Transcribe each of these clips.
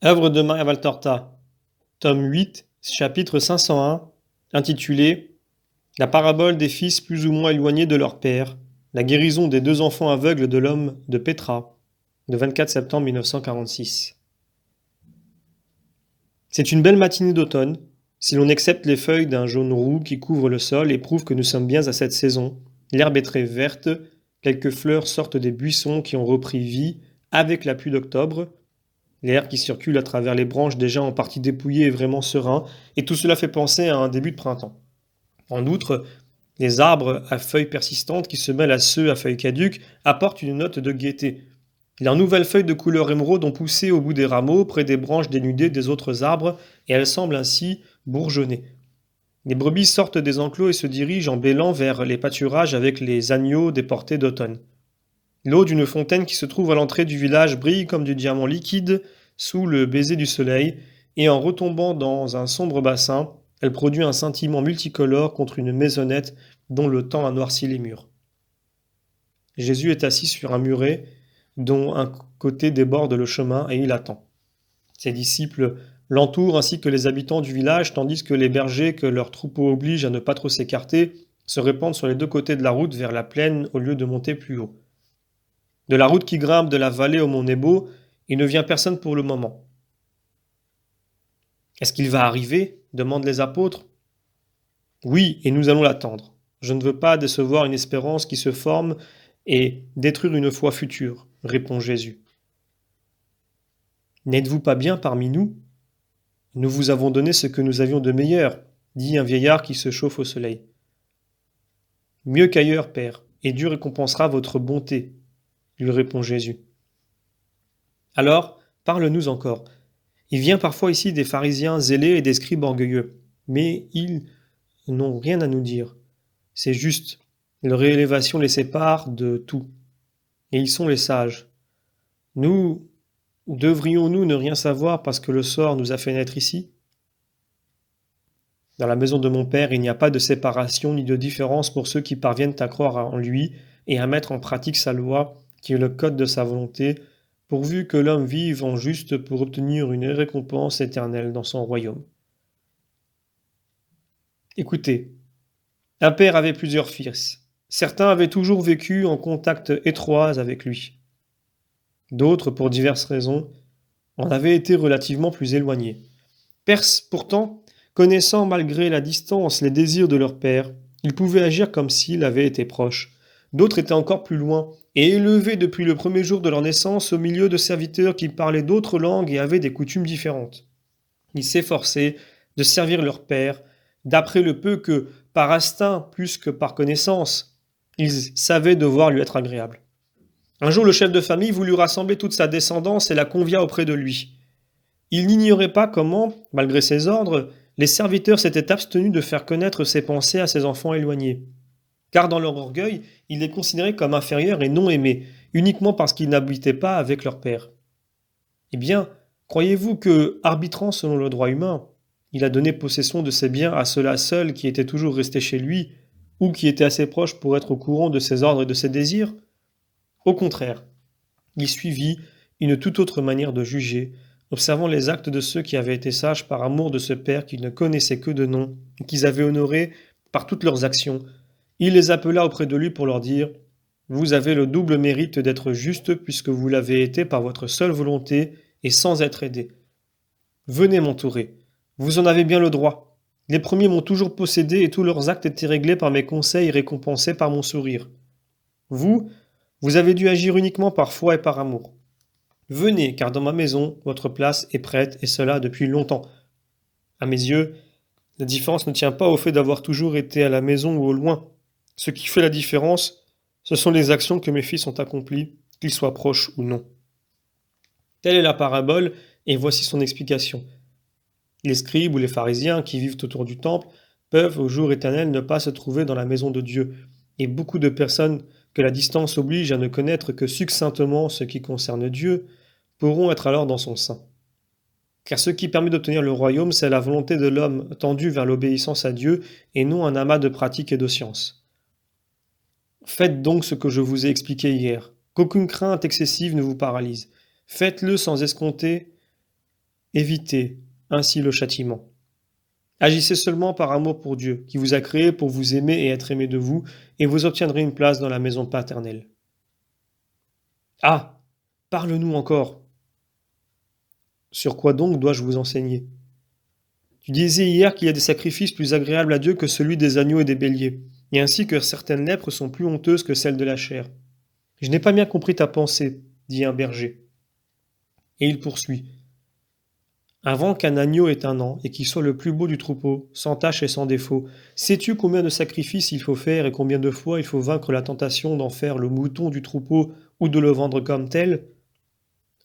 Œuvre de Maria Valtorta, tome 8, chapitre 501, intitulé La parabole des fils plus ou moins éloignés de leur père, la guérison des deux enfants aveugles de l'homme de Petra, le 24 septembre 1946. C'est une belle matinée d'automne, si l'on accepte les feuilles d'un jaune roux qui couvrent le sol et prouvent que nous sommes bien à cette saison. L'herbe est très verte, quelques fleurs sortent des buissons qui ont repris vie avec la pluie d'octobre. L'air qui circule à travers les branches déjà en partie dépouillées est vraiment serein, et tout cela fait penser à un début de printemps. En outre, les arbres à feuilles persistantes qui se mêlent à ceux à feuilles caduques apportent une note de gaieté. Leurs nouvelles feuilles de couleur émeraude ont poussé au bout des rameaux, près des branches dénudées des autres arbres, et elles semblent ainsi bourgeonner. Les brebis sortent des enclos et se dirigent en bêlant vers les pâturages avec les agneaux déportés d'automne. L'eau d'une fontaine qui se trouve à l'entrée du village brille comme du diamant liquide sous le baiser du soleil, et en retombant dans un sombre bassin, elle produit un scintillement multicolore contre une maisonnette dont le temps a noirci les murs. Jésus est assis sur un muret dont un côté déborde le chemin et il attend. Ses disciples l'entourent ainsi que les habitants du village, tandis que les bergers, que leurs troupeaux obligent à ne pas trop s'écarter, se répandent sur les deux côtés de la route vers la plaine au lieu de monter plus haut. De la route qui grimpe de la vallée au mont Nebo, il ne vient personne pour le moment. Est-ce qu'il va arriver demandent les apôtres. Oui, et nous allons l'attendre. Je ne veux pas décevoir une espérance qui se forme et détruire une foi future, répond Jésus. N'êtes-vous pas bien parmi nous? Nous vous avons donné ce que nous avions de meilleur, dit un vieillard qui se chauffe au soleil. Mieux qu'ailleurs, Père, et Dieu récompensera votre bonté, lui répond Jésus. Alors, parle-nous encore. Il vient parfois ici des pharisiens zélés et des scribes orgueilleux, mais ils n'ont rien à nous dire. C'est juste, leur élévation les sépare de tout. Et ils sont les sages. Nous, devrions-nous ne rien savoir parce que le sort nous a fait naître ici? Dans la maison de mon Père, il n'y a pas de séparation ni de différence pour ceux qui parviennent à croire en lui et à mettre en pratique sa loi, qui est le code de sa volonté, pourvu que l'homme vive en juste pour obtenir une récompense éternelle dans son royaume. Écoutez, un père avait plusieurs fils. Certains avaient toujours vécu en contact étroit avec lui. D'autres, pour diverses raisons, en avaient été relativement plus éloignés. Perse, pourtant, connaissant malgré la distance les désirs de leur père, ils pouvaient agir comme s'il avait été proche. D'autres étaient encore plus loin, et élevés depuis le premier jour de leur naissance au milieu de serviteurs qui parlaient d'autres langues et avaient des coutumes différentes. Ils s'efforçaient de servir leur père, d'après le peu que, par instinct plus que par connaissance, ils savaient devoir lui être agréables. Un jour, le chef de famille voulut rassembler toute sa descendance et la convia auprès de lui. Il n'ignorait pas comment, malgré ses ordres, les serviteurs s'étaient abstenus de faire connaître ses pensées à ses enfants éloignés. Car dans leur orgueil, ils les considéraient comme inférieurs et non aimés, uniquement parce qu'ils n'habitaient pas avec leur père. Eh bien, croyez-vous que, arbitrant selon le droit humain, il a donné possession de ses biens à ceux-là seuls qui étaient toujours restés chez lui, ou qui étaient assez proches pour être au courant de ses ordres et de ses désirs? Au contraire, il suivit une toute autre manière de juger, observant les actes de ceux qui avaient été sages par amour de ce Père qu'ils ne connaissaient que de nom, et qu'ils avaient honoré par toutes leurs actions. Il les appela auprès de lui pour leur dire « Vous avez le double mérite d'être juste puisque vous l'avez été par votre seule volonté et sans être aidé. Venez m'entourer. Vous en avez bien le droit. Les premiers m'ont toujours possédé et tous leurs actes étaient réglés par mes conseils et récompensés par mon sourire. Vous avez dû agir uniquement par foi et par amour. Venez, car dans ma maison, votre place est prête, et cela depuis longtemps. À mes yeux, la différence ne tient pas au fait d'avoir toujours été à la maison ou au loin. Ce qui fait la différence, ce sont les actions que mes fils ont accomplies, qu'ils soient proches ou non. Telle est la parabole, et voici son explication. Les scribes ou les pharisiens qui vivent autour du temple peuvent au jour éternel ne pas se trouver dans la maison de Dieu, et beaucoup de personnes que la distance oblige à ne connaître que succinctement ce qui concerne Dieu pourront être alors dans son sein. Car ce qui permet d'obtenir le royaume, c'est la volonté de l'homme tendue vers l'obéissance à Dieu et non un amas de pratiques et de sciences. Faites donc ce que je vous ai expliqué hier, qu'aucune crainte excessive ne vous paralyse. Faites-le sans escompter évitez ainsi le châtiment. Agissez seulement par amour pour Dieu, qui vous a créé pour vous aimer et être aimé de vous, et vous obtiendrez une place dans la maison paternelle. Ah, parle-nous encore. Sur quoi donc dois-je vous enseigner? Tu disais hier qu'il y a des sacrifices plus agréables à Dieu que celui des agneaux et des béliers, et ainsi que certaines lèpres sont plus honteuses que celles de la chair. Je n'ai pas bien compris ta pensée, dit un berger. Et il poursuit. Avant qu'un agneau ait un an, et qu'il soit le plus beau du troupeau, sans tache et sans défaut, sais-tu combien de sacrifices il faut faire et combien de fois il faut vaincre la tentation d'en faire le mouton du troupeau ou de le vendre comme tel?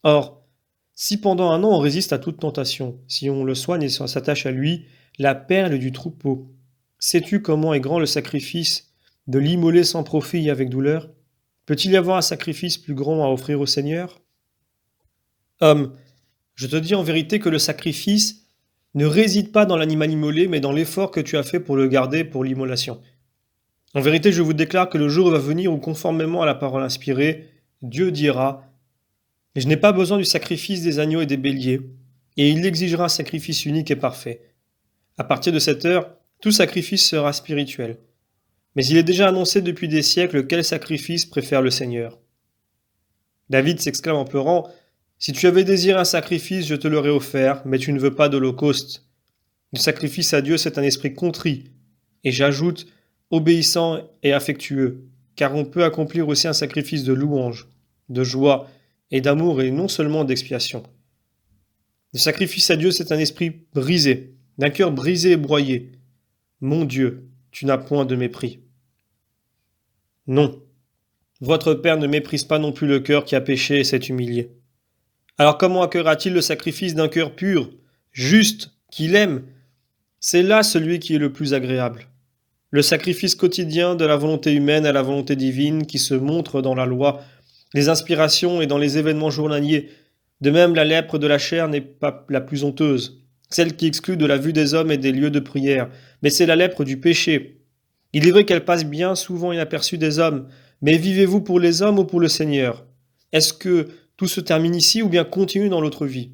Or, si pendant un an on résiste à toute tentation, si on le soigne et s'attache à lui, la perle du troupeau, sais-tu comment est grand le sacrifice de l'immoler sans profit et avec douleur? Peut-il y avoir un sacrifice plus grand à offrir au Seigneur? Homme, je te dis en vérité que le sacrifice ne réside pas dans l'animal immolé, mais dans l'effort que tu as fait pour le garder pour l'immolation. En vérité, je vous déclare que le jour va venir où, conformément à la parole inspirée, Dieu dira: Je n'ai pas besoin du sacrifice des agneaux et des béliers, et il exigera un sacrifice unique et parfait. À partir de cette heure, tout sacrifice sera spirituel. Mais il est déjà annoncé depuis des siècles quel sacrifice préfère le Seigneur. David s'exclame en pleurant: Si tu avais désiré un sacrifice, je te l'aurais offert, mais tu ne veux pas d'holocauste. Le sacrifice à Dieu, c'est un esprit contrit, et j'ajoute obéissant et affectueux, car on peut accomplir aussi un sacrifice de louange, de joie et d'amour et non seulement d'expiation. Le sacrifice à Dieu, c'est un esprit brisé, d'un cœur brisé et broyé. Mon Dieu, tu n'as point de mépris. Non, votre Père ne méprise pas non plus le cœur qui a péché et s'est humilié. Alors comment accueillera-t-il le sacrifice d'un cœur pur, juste, qu'il aime? C'est là celui qui est le plus agréable. Le sacrifice quotidien de la volonté humaine à la volonté divine qui se montre dans la loi, les inspirations et dans les événements journaliers. De même, la lèpre de la chair n'est pas la plus honteuse, celle qui exclut de la vue des hommes et des lieux de prière, mais c'est la lèpre du péché. Il est vrai qu'elle passe bien souvent inaperçue des hommes, mais vivez-vous pour les hommes ou pour le Seigneur? Est-ce que tout se termine ici ou bien continue dans l'autre vie?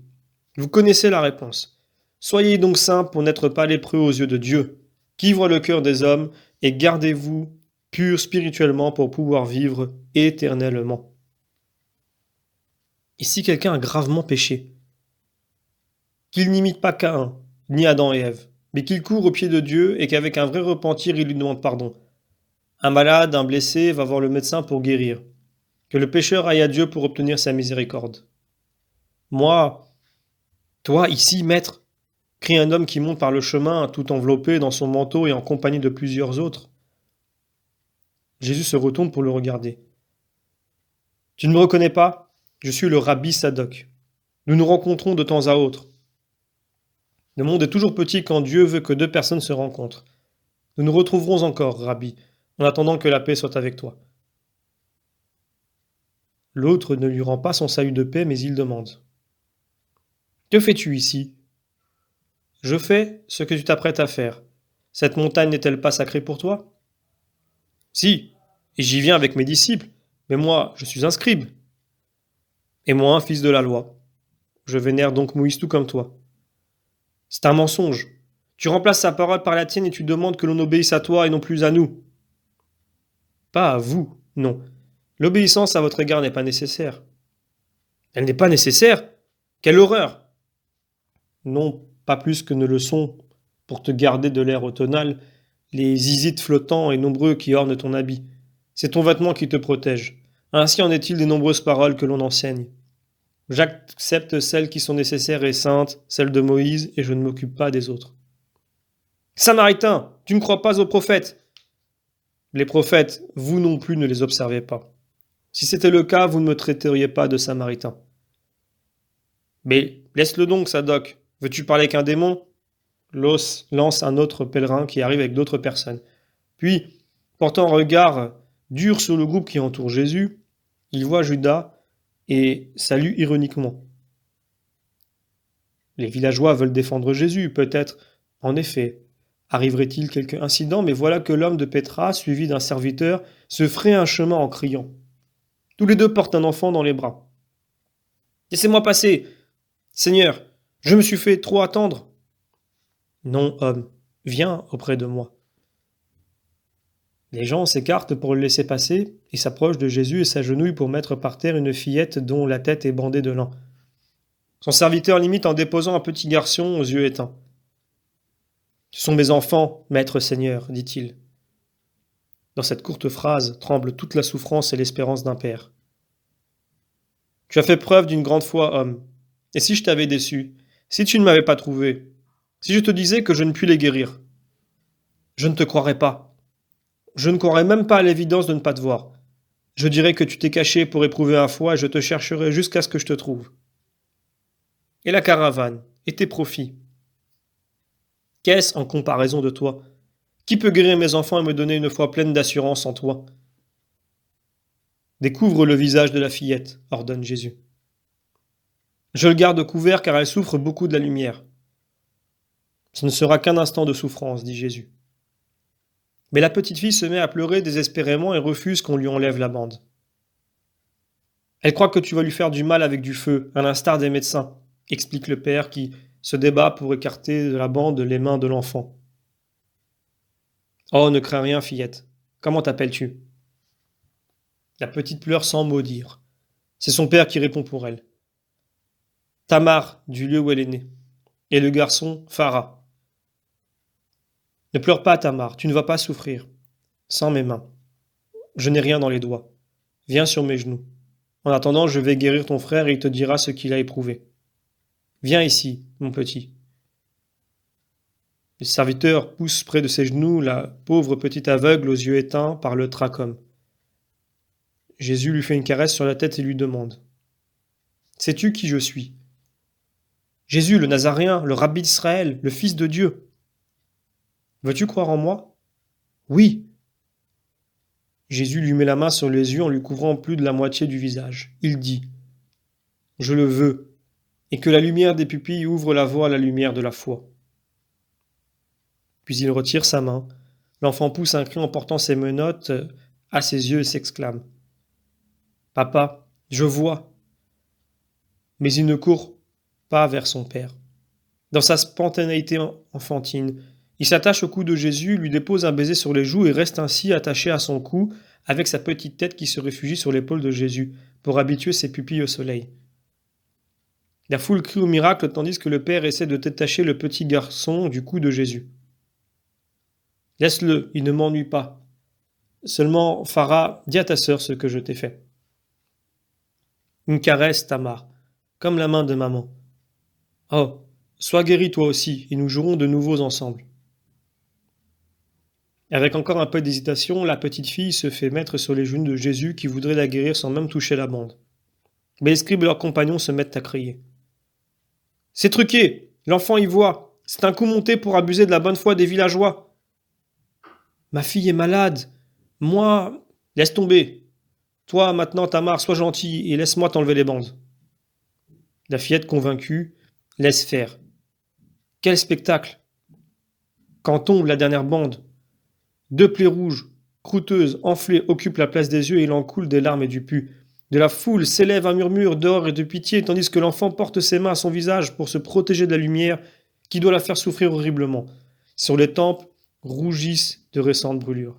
Vous connaissez la réponse. Soyez donc saints pour n'être pas lépreux aux yeux de Dieu, qui voit le cœur des hommes, et gardez-vous purs spirituellement pour pouvoir vivre éternellement. Et si quelqu'un a gravement péché, qu'il n'imite pas Caïn, ni Adam et Ève, mais qu'il court aux pieds de Dieu et qu'avec un vrai repentir il lui demande pardon. Un malade, un blessé va voir le médecin pour guérir. Que le pécheur aille à Dieu pour obtenir sa miséricorde. Moi, toi, ici, maître, crie un homme qui monte par le chemin, tout enveloppé dans son manteau et en compagnie de plusieurs autres. Jésus se retourne pour le regarder. Tu ne me reconnais pas? Je suis le rabbi Sadoc. Nous nous rencontrons de temps à autre. Le monde est toujours petit quand Dieu veut que deux personnes se rencontrent. Nous nous retrouverons encore, rabbi, en attendant que la paix soit avec toi. L'autre ne lui rend pas son salut de paix, mais il demande. Que fais-tu ici? Je fais ce que tu t'apprêtes à faire. Cette montagne n'est-elle pas sacrée pour toi? Si, et j'y viens avec mes disciples, mais moi, je suis un scribe. Et moi, un fils de la loi. Je vénère donc Moïse tout comme toi. C'est un mensonge. Tu remplaces sa parole par la tienne et tu demandes que l'on obéisse à toi et non plus à nous. Pas à vous, non. L'obéissance à votre égard n'est pas nécessaire. Elle n'est pas nécessaire? Quelle horreur! Non, pas plus que ne le sont, pour te garder de l'air automnal, les isites flottants et nombreux qui ornent ton habit. C'est ton vêtement qui te protège. Ainsi en est-il des nombreuses paroles que l'on enseigne. J'accepte celles qui sont nécessaires et saintes, celles de Moïse, et je ne m'occupe pas des autres. Samaritain, tu ne crois pas aux prophètes? Les prophètes, vous non plus ne les observez pas. Si c'était le cas, vous ne me traiteriez pas de Samaritain. Mais laisse-le donc, Sadoc. Veux-tu parler qu'un démon? Lance un autre pèlerin qui arrive avec d'autres personnes. Puis, portant un regard dur sur le groupe qui entoure Jésus, il voit Judas et salue ironiquement. Les villageois veulent défendre Jésus, peut-être. En effet, arriverait-il quelque incident, mais voilà que l'homme de Pétra, suivi d'un serviteur, se fraye un chemin en criant. Tous les deux portent un enfant dans les bras. Laissez-moi passer, Seigneur, Je me suis fait trop attendre. Non, homme, viens auprès de moi. Les gens s'écartent pour le laisser passer et s'approchent de Jésus et s'agenouillent pour mettre par terre une fillette dont la tête est bandée de lin. Son serviteur l'imite en déposant un petit garçon aux yeux éteints. Ce sont mes enfants, maître Seigneur, dit-il. Dans cette courte phrase tremble toute la souffrance et l'espérance d'un père. Tu as fait preuve d'une grande foi, homme. Et si je t'avais déçu, si tu ne m'avais pas trouvé, si je te disais que je ne puis les guérir, je ne te croirais pas. Je ne croirais même pas à l'évidence de ne pas te voir. Je dirais que tu t'es caché pour éprouver ma foi et je te chercherai jusqu'à ce que je te trouve. Et la caravane, et tes profits. Qu'est-ce en comparaison de toi? Qui peut guérir mes enfants et me donner une foi pleine d'assurance en toi? Découvre le visage de la fillette, ordonne Jésus. Je le garde couvert car elle souffre beaucoup de la lumière. Ce ne sera qu'un instant de souffrance, dit Jésus. Mais la petite fille se met à pleurer désespérément et refuse qu'on lui enlève la bande. Elle croit que tu vas lui faire du mal avec du feu, à l'instar des médecins, explique le père qui se débat pour écarter de la bande les mains de l'enfant. Oh, ne crains rien, fillette. Comment t'appelles-tu? La petite pleure sans mot dire. C'est son père qui répond pour elle. Tamar, du lieu où elle est née. Et le garçon, Farah. Ne pleure pas, Tamar, tu ne vas pas souffrir. Sans mes mains. Je n'ai rien dans les doigts. Viens sur mes genoux. En attendant, je vais guérir ton frère et il te dira ce qu'il a éprouvé. Viens ici, mon petit. Le serviteur pousse près de ses genoux la pauvre petite aveugle aux yeux éteints par le trachome. Jésus lui fait une caresse sur la tête et lui demande « Sais-tu qui je suis ?» Jésus, le Nazaréen, le rabbi d'Israël, le Fils de Dieu. Veux-tu croire en moi? Oui. Jésus lui met la main sur les yeux en lui couvrant plus de la moitié du visage. Il dit « Je le veux, et que la lumière des pupilles ouvre la voie à la lumière de la foi. » Puis il retire sa main. L'enfant pousse un cri en portant ses menottes à ses yeux et s'exclame « Papa, je vois !» Mais il ne court pas vers son père. Dans sa spontanéité enfantine, il s'attache au cou de Jésus, lui dépose un baiser sur les joues et reste ainsi attaché à son cou avec sa petite tête qui se réfugie sur l'épaule de Jésus pour habituer ses pupilles au soleil. La foule crie au miracle tandis que le père essaie de détacher le petit garçon du cou de Jésus. « Laisse-le, il ne m'ennuie pas. Seulement, Farah, dis à ta sœur ce que je t'ai fait. » Une caresse, Tamar, comme la main de maman. « Oh, sois guéri toi aussi, et nous jouerons de nouveau ensemble. » Avec encore un peu d'hésitation, la petite fille se fait mettre sur les genoux de Jésus qui voudrait la guérir sans même toucher la bande. Mais les scribes et leurs compagnons se mettent à crier. « C'est truqué, l'enfant y voit, c'est un coup monté pour abuser de la bonne foi des villageois. » « Ma fille est malade. Moi... » « Laisse tomber. Toi, maintenant, Tamar, sois gentil et laisse-moi t'enlever les bandes. » La fillette, convaincue, laisse faire. Quel spectacle! Quand tombe la dernière bande, 2 plaies rouges, croûteuses, enflées, occupent la place des yeux et il en coule des larmes et du pus. De la foule s'élève un murmure d'or et de pitié, tandis que l'enfant porte ses mains à son visage pour se protéger de la lumière qui doit la faire souffrir horriblement. Sur les tempes rougissent de récentes brûlures.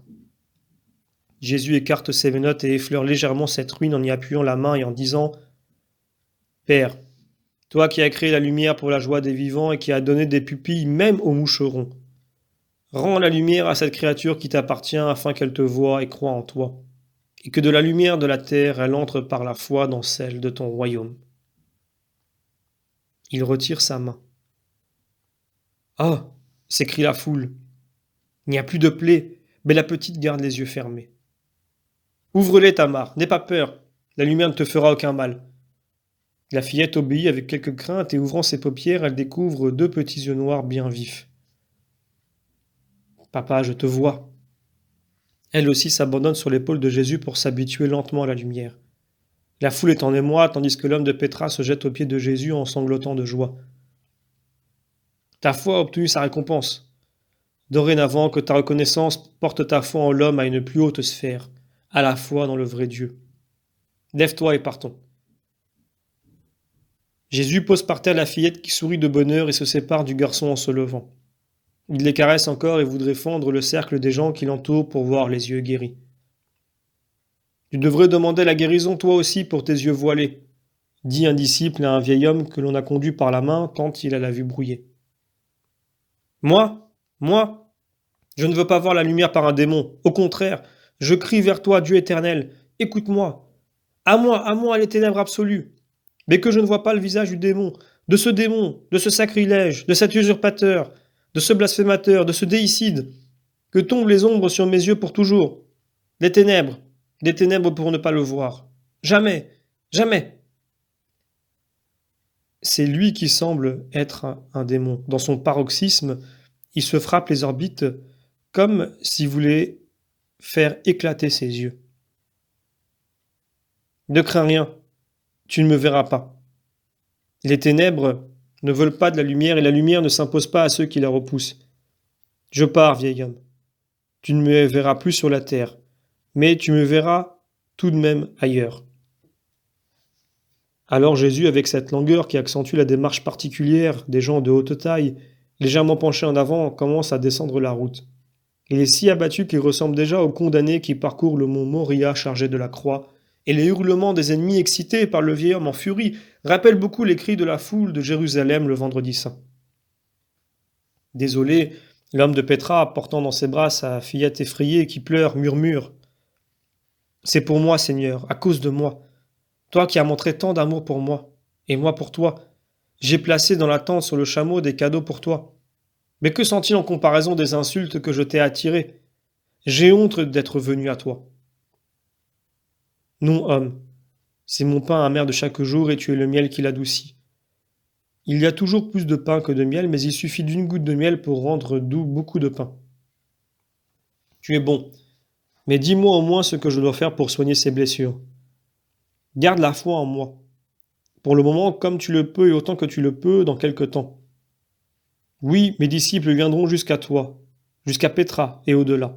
Jésus écarte ses menottes et effleure légèrement cette ruine en y appuyant la main et en disant « Père, toi qui as créé la lumière pour la joie des vivants et qui as donné des pupilles même aux moucherons, rends la lumière à cette créature qui t'appartient afin qu'elle te voie et croie en toi, et que de la lumière de la terre elle entre par la foi dans celle de ton royaume. » Il retire sa main. « Oh !» s'écrie la foule. Il n'y a plus de plaie, mais la petite garde les yeux fermés. Ouvre-les, Tamar, n'aie pas peur, la lumière ne te fera aucun mal. La fillette obéit avec quelques craintes et ouvrant ses paupières, elle découvre 2 petits yeux noirs bien vifs. Papa, je te vois. Elle aussi s'abandonne sur l'épaule de Jésus pour s'habituer lentement à la lumière. La foule est en émoi, tandis que l'homme de Pétra se jette aux pieds de Jésus en sanglotant de joie. Ta foi a obtenu sa récompense. Dorénavant, que ta reconnaissance porte ta foi en l'homme à une plus haute sphère, à la foi dans le vrai Dieu. Lève-toi et partons. Jésus pose par terre la fillette qui sourit de bonheur et se sépare du garçon en se levant. Il les caresse encore et voudrait fendre le cercle des gens qui l'entourent pour voir les yeux guéris. Tu devrais demander la guérison toi aussi pour tes yeux voilés, dit un disciple à un vieil homme que l'on a conduit par la main quand il a la vue brouillée. Moi, je ne veux pas voir la lumière par un démon. Au contraire, je crie vers toi, Dieu éternel. Écoute-moi. À moi, les ténèbres absolues. Mais que je ne vois pas le visage du démon, de ce sacrilège, de cet usurpateur, de ce blasphémateur, de ce déicide. Que tombent les ombres sur mes yeux pour toujours. Des ténèbres pour ne pas le voir. Jamais, jamais. C'est lui qui semble être un démon. Dans son paroxysme, il se frappe les orbites comme s'il voulait faire éclater ses yeux. Ne crains rien, tu ne me verras pas. Les ténèbres ne veulent pas de la lumière et la lumière ne s'impose pas à ceux qui la repoussent. Je pars, vieil homme. Tu ne me verras plus sur la terre, mais tu me verras tout de même ailleurs. Alors Jésus, avec cette langueur qui accentue la démarche particulière des gens de haute taille, légèrement penché en avant, commence à descendre la route. Il est si abattu qu'il ressemble déjà au condamné qui parcourt le mont Moria chargé de la croix, et les hurlements des ennemis excités par le vieil homme en furie rappellent beaucoup les cris de la foule de Jérusalem le vendredi saint. Désolé, l'homme de Pétra, portant dans ses bras sa fillette effrayée qui pleure, murmure « C'est pour moi, Seigneur, à cause de moi. Toi qui as montré tant d'amour pour moi, et moi pour toi. J'ai placé dans la tente sur le chameau des cadeaux pour toi. Mais que sent-il en comparaison des insultes que je t'ai attirées? J'ai honte d'être venu à toi. Non, homme, c'est mon pain amer de chaque jour et tu es le miel qui l'adoucit. Il y a toujours plus de pain que de miel, mais il suffit d'une goutte de miel pour rendre doux beaucoup de pain. Tu es bon, mais dis-moi au moins ce que je dois faire pour soigner ces blessures. Garde la foi en moi. Pour le moment, comme tu le peux et autant que tu le peux dans quelque temps. Oui, mes disciples viendront jusqu'à toi, jusqu'à Pétra et au-delà.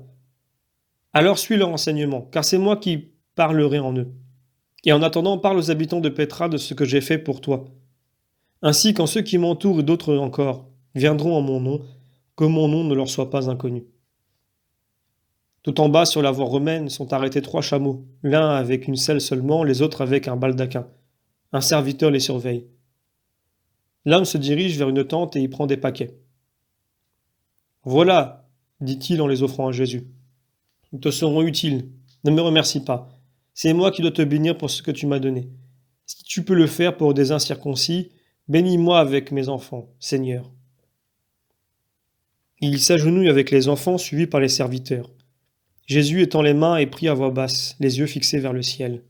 Alors suis leur enseignement, car c'est moi qui parlerai en eux. Et en attendant, parle aux habitants de Pétra de ce que j'ai fait pour toi. Ainsi quand ceux qui m'entourent et d'autres encore viendront en mon nom, que mon nom ne leur soit pas inconnu. Tout en bas, sur la voie romaine, sont arrêtés 3 chameaux, l'un avec une selle seulement, les autres avec un baldaquin. Un serviteur les surveille. L'homme se dirige vers une tente et y prend des paquets. Voilà, dit-il en les offrant à Jésus. Ils te seront utiles. Ne me remercie pas. C'est moi qui dois te bénir pour ce que tu m'as donné. Si tu peux le faire pour des incirconcis, bénis-moi avec mes enfants, Seigneur. Il s'agenouille avec les enfants suivis par les serviteurs. Jésus étend les mains et prie à voix basse, les yeux fixés vers le ciel.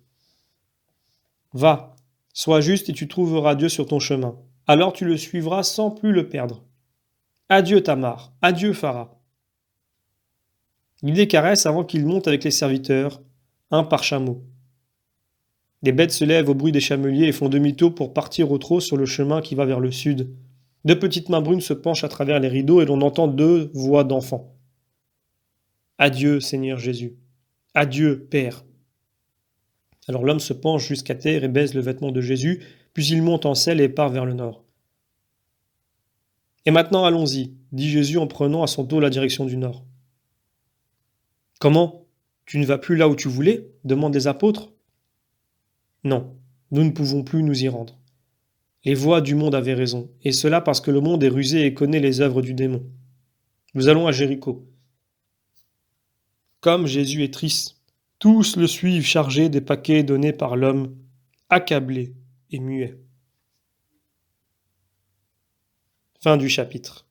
Va, sois juste et tu trouveras Dieu sur ton chemin. Alors tu le suivras sans plus le perdre. Adieu Tamar, adieu Phara. Il les caresse avant qu'ils montent avec les serviteurs, un par chameau. Les bêtes se lèvent au bruit des chameliers et font demi-tour pour partir au trot sur le chemin qui va vers le sud. 2 petites mains brunes se penchent à travers les rideaux et l'on entend 2 voix d'enfants. Adieu Seigneur Jésus. Adieu Père. Alors l'homme se penche jusqu'à terre et baise le vêtement de Jésus, puis il monte en selle et part vers le nord. Et maintenant allons-y, dit Jésus en prenant à son dos la direction du nord. Comment? Tu ne vas plus là où tu voulais? Demandent les apôtres. Non, nous ne pouvons plus nous y rendre. Les voix du monde avaient raison, et cela parce que le monde est rusé et connaît les œuvres du démon. Nous allons à Jéricho. Comme Jésus est triste, tous le suivent chargé des paquets donnés par l'homme, accablé et muet. Fin du chapitre.